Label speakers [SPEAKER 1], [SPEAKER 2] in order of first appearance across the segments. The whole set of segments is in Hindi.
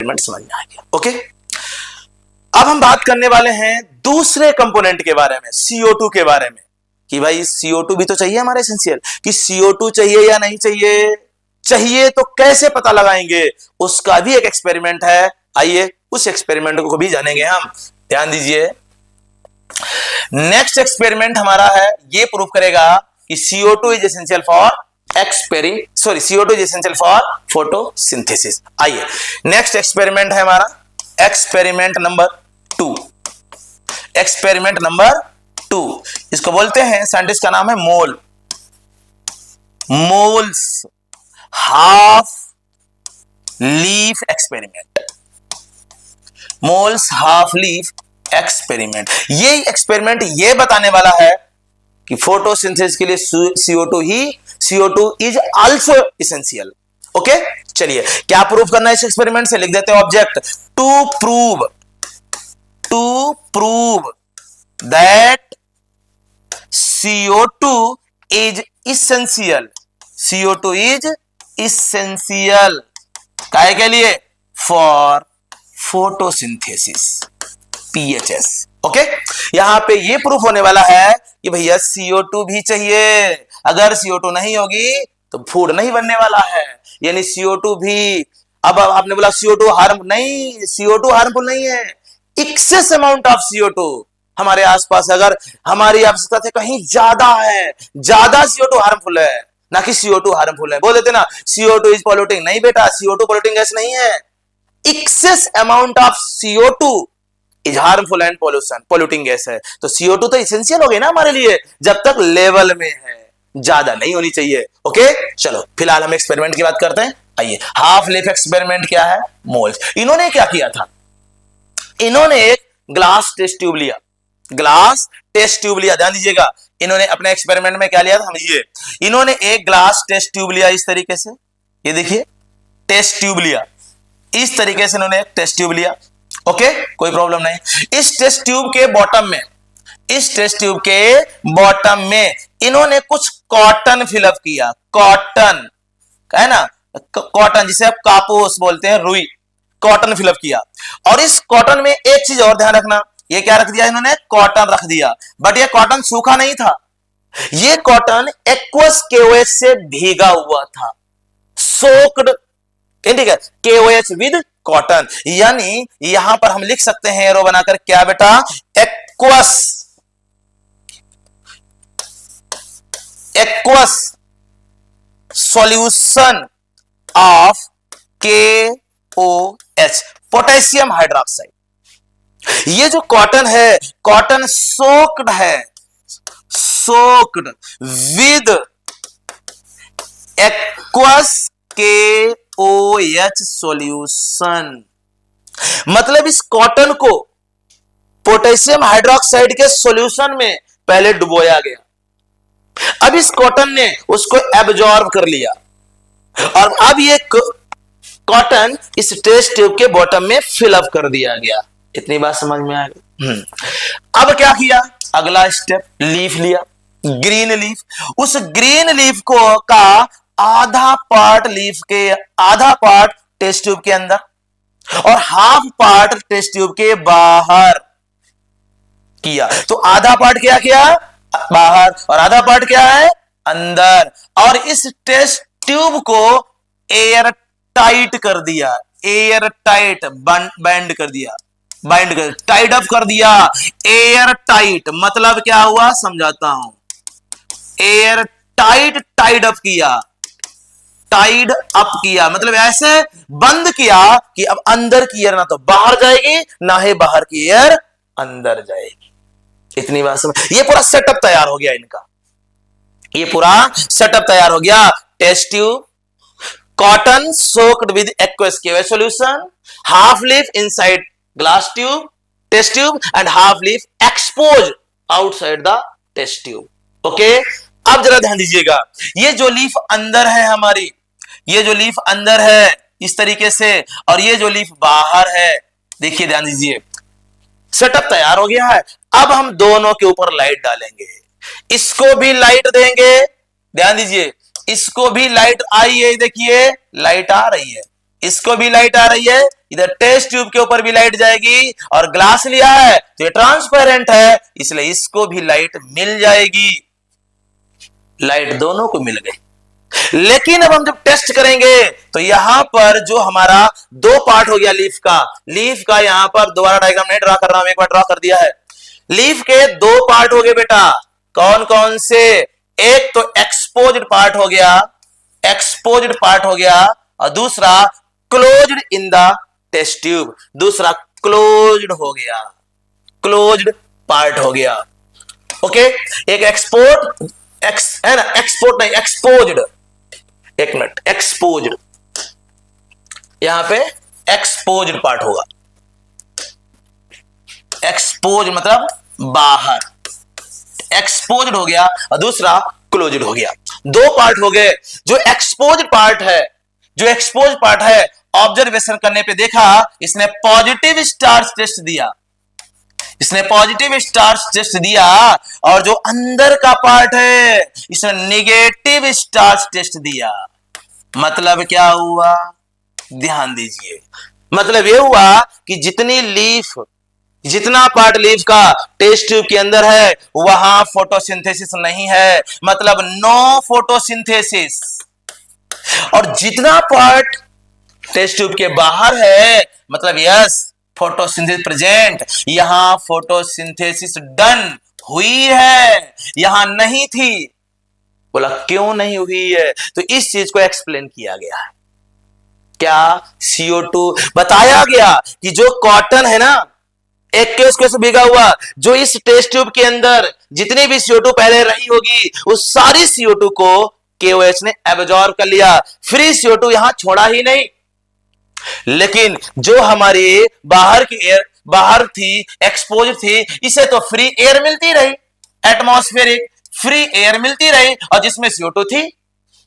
[SPEAKER 1] एक्सपेरिमेंट समझ में आ गया। ओके, अब हम बात करने वाले हैं दूसरे कंपोनेंट के बारे में, CO2 के बारे में, कि भाई CO2 भी तो चाहिए हमारे एसेंशियल, कि CO2 चाहिए या नहीं चाहिए, चाहिए तो कैसे पता लगाएंगे, उसका भी एक एक्सपेरिमेंट है। आइए उस एक्सपेरिमेंट को भी जानेंगे हम। ध्यान दीजिए, नेक्स्ट एक्सपेरिमेंट हमारा है, ये प्रूव करेगा कि CO2 is essential for CO2 is essential for photosynthesis. आइए नेक्स्ट एक्सपेरिमेंट है हमारा एक्सपेरिमेंट नंबर 2। एक्सपेरिमेंट नंबर 2 इसको बोलते हैं, साइंटिस्ट का नाम है moles half leaf experiment. Moles half leaf experiment, ये एक्सपेरिमेंट ये बताने वाला है कि फोटोसिंथेसिस के लिए CO2 is also essential. Okay, चलिए क्या प्रूव करना है इस एक्सपेरिमेंट से, लिख देते हैं object, to prove that CO2 is essential. CO2 is essential काहे के लिए, फॉर फोटोसिंथेसिस, PHS। ओके, यहां पे ये प्रूफ होने वाला है कि भैया CO2 भी चाहिए, अगर CO2 नहीं होगी तो फूड नहीं बनने वाला है, यानी CO2 भी। अब आपने बोला CO2 हार्मफुल नहीं है, एक्सेस अमाउंट ऑफ CO2 हमारे आसपास अगर हमारी आवश्यकता से कहीं ज्यादा है, ज्यादा CO2 हार्मफुल है, ना कि CO2 हार्मफुल है। बोल देते ना CO2 इज पॉल्यूटिंग, नहीं बेटा, CO2 पॉल्यूटिंग गैस नहीं है, excess amount of CO2 is harmful and polluting gas है। तो CO2 तो इसेंशियल हो गई ना हमारे लिए, जब तक लेवल में है, ज्यादा नहीं होनी चाहिए। ओके, चलो फिलहाल हम एक्सपेरिमेंट की बात करते हैं। आइए, हाफ लीफ एक्सपेरिमेंट क्या है, मोल्स। इन्होंने क्या किया था, इन्होंने एक ग्लास टेस्ट ट्यूब लिया, ध्यान दीजिएगा, इन्होंने अपने एक्सपेरिमेंट में क्या लिया था, समझिए, इन्होंने एक ग्लास टेस्ट ट्यूब लिया इस तरीके से, ये देखिए टेस्ट ट्यूब लिया, इस तरीके से इन्होंने एक टेस्ट ट्यूब लिया। ओके, कोई प्रॉब्लम नहीं। इस टेस्ट ट्यूब के बॉटम में इन्होंने कुछ कॉटन फिलअप किया, कॉटन है ना, कॉटन जिसे आप कापूस बोलते हैं, रुई, कॉटन फिलअप किया। और इस कॉटन में एक चीज और ध्यान रखना, ये क्या रख दिया इन्होंने, कॉटन रख दिया, बट ये कॉटन सूखा नहीं था, ये कॉटन एक्वस KOH से भीगा हुआ था, सोक्ड, ठीक है, KOH विद कॉटन, यानी यहां पर हम लिख सकते हैं एरो बनाकर, क्या बेटा, aqueous solution of KOH, potassium hydroxide. ये जो कॉटन है, cotton soaked with aqueous KOH solution, मतलब इस कॉटन को पोटेशियम हाइड्रोक्साइड के सॉल्यूशन में पहले डुबोया गया, अब इस कॉटन ने उसको एब्जॉर्ब कर लिया, और अब ये कॉटन इस टेस्ट ट्यूब के बॉटम में फिलअप कर दिया गया। इतनी बात समझ में आ गई। अब क्या किया, अगला स्टेप, लीफ लिया, ग्रीन लीफ, उस ग्रीन लीफ को का आधा पार्ट टेस्ट ट्यूब के अंदर और हाफ पार्ट टेस्ट ट्यूब के बाहर किया। तो आधा पार्ट क्या किया, बाहर, और आधा पार्ट क्या है, अंदर, और इस टेस्ट ट्यूब को एयर टाइट कर दिया, एयर टाइट, बैंड कर दिया, टाइड अप कर दिया। एयर टाइट मतलब क्या हुआ, समझाता हूं, एयर टाइड अप किया, टाइड अप किया मतलब ऐसे बंद किया कि अब अंदर की एयर ना तो बाहर जाएगी, ना ही बाहर की एयर अंदर जाएगी। इतनी बात समझ, ये पूरा सेटअप तैयार हो गया इनका, ये पूरा सेटअप तैयार हो गया। Test tube, cotton soaked with aqueous KOH solution, half leaf inside glass tube, test tube, and half leaf expose outside the test tube. Okay, अब जरा ध्यान दीजिएगा, ये जो लीफ अंदर है हमारी, ये जो लीफ अंदर है इस तरीके से, और ये जो लीफ बाहर है, देखिए ध्यान दीजिए, सेटअप तैयार हो गया है। अब हम दोनों के ऊपर लाइट डालेंगे, इसको भी लाइट देंगे, ध्यान दीजिए, इसको भी लाइट आई है, देखिए लाइट आ रही है, इसको भी लाइट आ रही है, इधर टेस्ट ट्यूब के ऊपर भी लाइट जाएगी, और ग्लास लिया है तो ये ट्रांसपेरेंट है, इसलिए इसको भी लाइट मिल जाएगी। लाइट दोनों को मिल गई। लेकिन अब हम जब टेस्ट करेंगे तो यहां पर जो हमारा दो पार्ट हो गया लीफ का यहां पर दोबारा डायग्राम नहीं ड्रा कर रहा हूं, एक बार ड्रा कर दिया है। लीफ के दो पार्ट हो गए बेटा, कौन कौन से? एक तो एक्सपोज्ड पार्ट हो गया, और दूसरा closed in the test tube, दूसरा क्लोज्ड हो गया, क्लोज्ड पार्ट हो गया। ओके, एक है ना, एक्सपोर्ट नहीं, एक्सपोज्ड, एक मिनट, एक्सपोज्ड, यहां पे एक्सपोज्ड पार्ट होगा, एक्सपोज मतलब बाहर, एक्सपोज्ड हो गया, और दूसरा क्लोज्ड हो गया। दो पार्ट हो गए। जो एक्सपोज्ड पार्ट है, ऑब्जर्वेशन करने पे देखा इसने पॉजिटिव चार्ज टेस्ट दिया, और जो अंदर का पार्ट है इसने नेगेटिव चार्ज टेस्ट दिया। मतलब क्या हुआ? ध्यान दीजिए, मतलब यह हुआ कि जितना पार्ट लीफ का टेस्ट ट्यूब के अंदर है वहां फोटोसिंथेसिस नहीं है, मतलब नो फोटोसिंथेसिस। और जितना पार्ट टेस्ट ट्यूब के बाहर है, मतलब यस, फोटोसिंथेसिस प्रेजेंट, यहां फोटोसिंथेसिस डन हुई है, यहां नहीं थी। बोला क्यों नहीं हुई है? तो इस चीज को एक्सप्लेन किया गया है। क्या? CO2 बताया गया कि जो कॉटन है ना, एक्वस भीगा हुआ, जो इस टेस्ट ट्यूब के अंदर जितनी भी CO2 पहले रही होगी उस सारी CO2 को KOH ने एब्जॉर्ब कर लिया, फ्री CO2 यहां छोड़ा ही नहीं। लेकिन जो हमारी बाहर की एयर बाहर थी, एक्सपोज थी, इसे तो फ्री एयर मिलती रही, एटमॉस्फेरिक फ्री एयर मिलती रही, और जिसमें CO2 थी।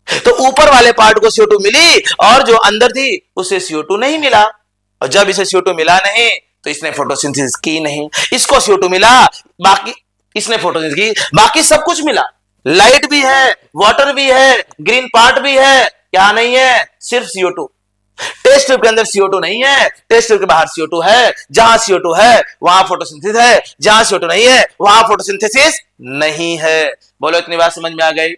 [SPEAKER 1] तो ऊपर वाले पार्ट को CO2 मिली, और जो अंदर थी उसे CO2 नहीं मिला। और जब इसे CO2 मिला नहीं तो इसने फोटोसिंथेसिस की नहीं, इसको CO2 मिला, बाकी इसने फोटोसिंथेसिस की, बाकी सब कुछ मिला। लाइट भी है, वाटर भी है, ग्रीन पार्ट भी है, क्या नहीं है? सिर्फ CO2। टेस्ट ट्यूब के अंदर CO2 नहीं है, टेस्ट ट्यूब के बाहर CO2 है। जहां CO2 है वहां फोटोसिंथेसिस है, जहां CO2 नहीं है वहां फोटोसिंथेसिस नहीं है। बोलो इतनी बात समझ में आ गई?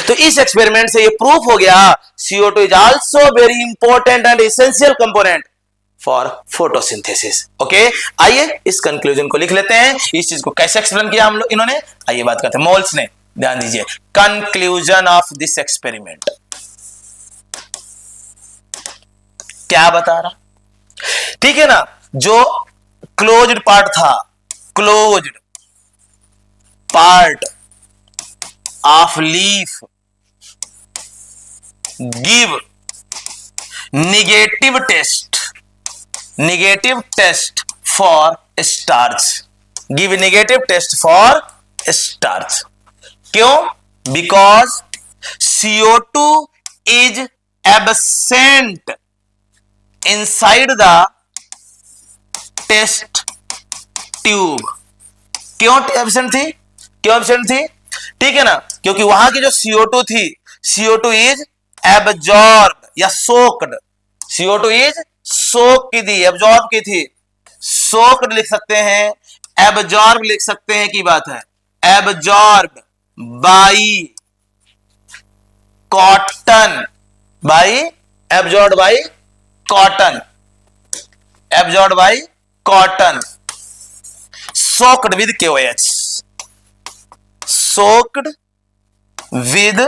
[SPEAKER 1] तो इस एक्सपेरिमेंट से ये प्रूफ हो गया CO2 is also very important and essential component for photosynthesis. Okay, आइए इस कंक्लूजन को लिख लेते हैं। इस चीज को कैसे एक्सप्लेन किया हम लोग इन्होंने, आइए बात करते हैं। मोल्स ने, ध्यान दीजिए, कंक्लूजन ऑफ दिस एक्सपेरिमेंट क्या बता रहा? ठीक है ना, जो क्लोज्ड पार्ट था, closed part of leaf give negative test for starch, give negative test for starch. क्यों? Because CO2 is absent inside the test tube. क्यों एब्सेंट थी? ठीक है ना, क्योंकि वहां की जो CO2 थी, CO2 इज एब्जॉर्ब या सोक्ड, CO2 इज सोक की थी, एब्जॉर्ब की थी। सोक्ड लिख सकते हैं, एब्जॉर्ब लिख सकते हैं की बात है। Absorb by cotton, absorb by cotton, soaked with KOH, soaked with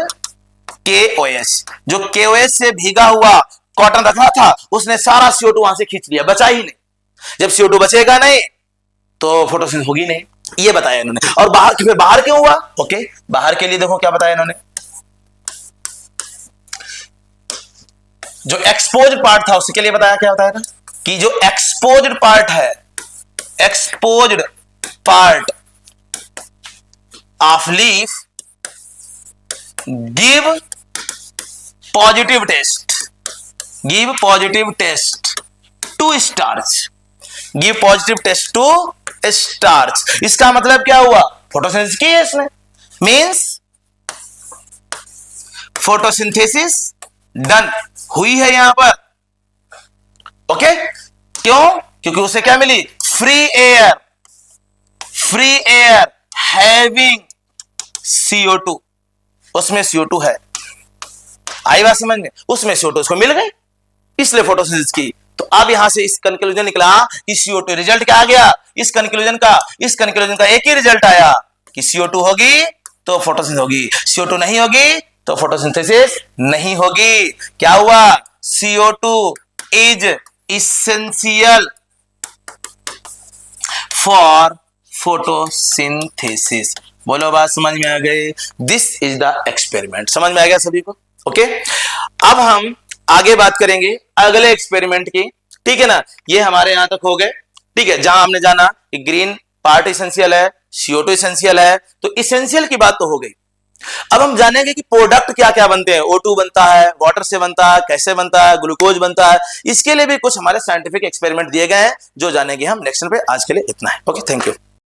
[SPEAKER 1] KOH। जो KOH से भीगा हुआ कॉटन रखा था उसने सारा CO2 वहां से खींच लिया, बचा ही नहीं। जब CO2 बचेगा नहीं तो फोटोसिंथेसिस होगी नहीं, ये बताया इन्होंने। और बाहर क्यों हुआ? ओके, बाहर के लिए देखो क्या बताया इन्होंने। जो एक्सपोज्ड पार्ट था उसके लिए बताया, क्या बताया था कि जो एक्सपोज्ड पार्ट है, exposed part of leaf give positive test to starch, give positive test to starch. इसका मतलब क्या हुआ? फोटोसिंथेसिस की है इसने, मींस फोटोसिंथेसिस डन हुई है यहां पर। ओके, क्यों? क्योंकि उसे क्या मिली? Free air, free air having CO2, उसमें CO2 है। आई बात समझ में? उसमें CO2 उसको मिल गए, इसलिए फोटोसिंथेसिस की। तो अब यहां से इस कंक्लूजन निकला कि CO2, रिजल्ट क्या आ गया इस कंक्लूजन का एक ही रिजल्ट आया कि CO2 होगी तो फोटोसिंथेसिस होगी, CO2 नहीं होगी तो फोटोसिंथेसिस नहीं होगी। क्या हुआ? CO2 is essential for photosynthesis. बोलो, बात समझ में आ गई? This is the experiment. समझ में आ गया सभी को? ओके, अब हम आगे बात करेंगे अगले एक्सपेरिमेंट की, ठीक है ना? ये हमारे यहां तक हो गए, ठीक है, जहां हमने जाना कि ग्रीन पार्ट इसेंशियल है, CO2 इसेंशियल है, तो इसेंशियल की बात तो हो गई। अब हम जानेंगे कि प्रोडक्ट क्या क्या बनते हैं। O2 बनता है, वाटर से बनता है, कैसे बनता है, ग्लूकोज बनता है। इसके लिए भी कुछ हमारे साइंटिफिक एक्सपेरिमेंट दिए गए हैं जो जानेंगे हम नेक्स्ट पे। आज के लिए इतना है। Okay, thank you.